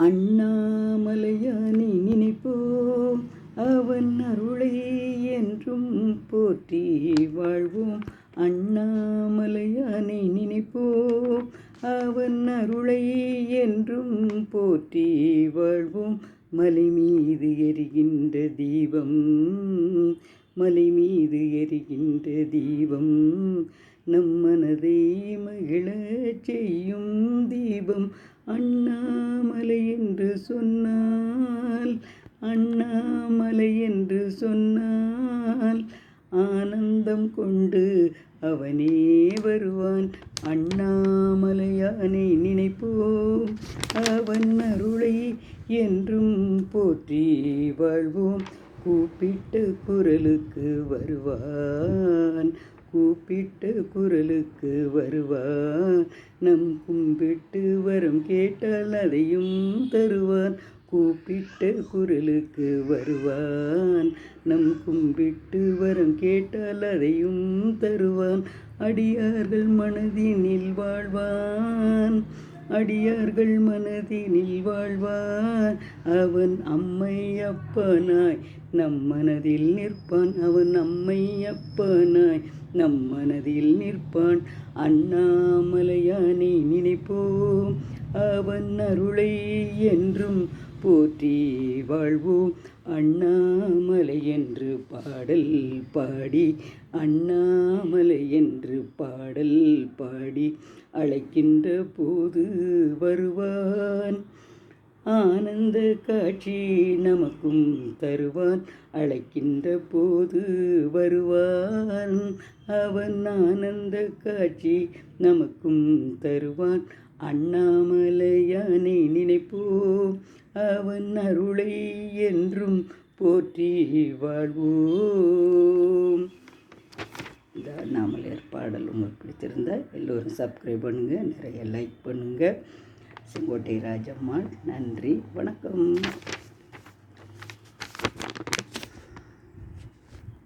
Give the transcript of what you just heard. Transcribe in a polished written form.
அண்ணாமலையானை நினைப்போம், அவன் அருளை என்றும் போற்றி வாழ்வோம். அண்ணாமலையானை நினைப்போம், அவன் அருளை என்றும் போற்றி வாழ்வோம். மலை மீது எரிகின்ற தீபம், மலை மீது எரிகின்ற தீபம், நம் மனதை மகிழச் செய்யும் தீபம். அண்ணாமலை என்று சொன்னால், அண்ணாமலை என்று சொன்னால் ஆனந்தம் கொண்டு அவனே வருவான். அண்ணாமலையானை நினைப்போம், அவன் அருளை என்றும் போற்றி வாழ்வோம். கூப்பிட்ட குரலுக்கு வருவான், கூப்பிட்ட குரலுக்கு வருவான். நம் கும்பிட்டு வரம் கேட்டால் அதையும் தருவான். கூப்பிட்ட குரலுக்கு வருவான், நம் கும்பிட்டு வரம் கேட்டால் அதையும் தருவான். அடியார்கள் மனதினில் வாழ்வான், அடியார்கள் மனதினில் வாழ்வான். அவன் அம்மை அப்பனாய் நம் மனதில் நிற்பான், அவன் அம்மை அப்பனாய் நம் மனதில் நிற்பான். அண்ணாமலையானை நினைப்போம், அவன் அருளை என்றும் போற்றி வாழ்வோம். அண்ணாமலை என்று பாடல் பாடி, அண்ணாமலை என்று பாடல் பாடி அழைக்கின்ற போது வருவான். ஆனந்த காட்சி நமக்கும் தருவான், அழைக்கின்ற போது வருவான். அவன் ஆனந்த காட்சி நமக்கும் தருவான். அண்ணாமலையானை நினைப்போம், அவன் அருளை என்றும் போற்றி வாழ்வோம். இந்த அண்ணாமலையார் பாடல் உங்களுக்கு பிடிச்சிருந்தால் எல்லோரும் சப்ஸ்கிரைப் பண்ணுங்கள், நிறைய லைக் பண்ணுங்கள். செங்கோட்டை ராஜம்மாள். நன்றி, வணக்கம்.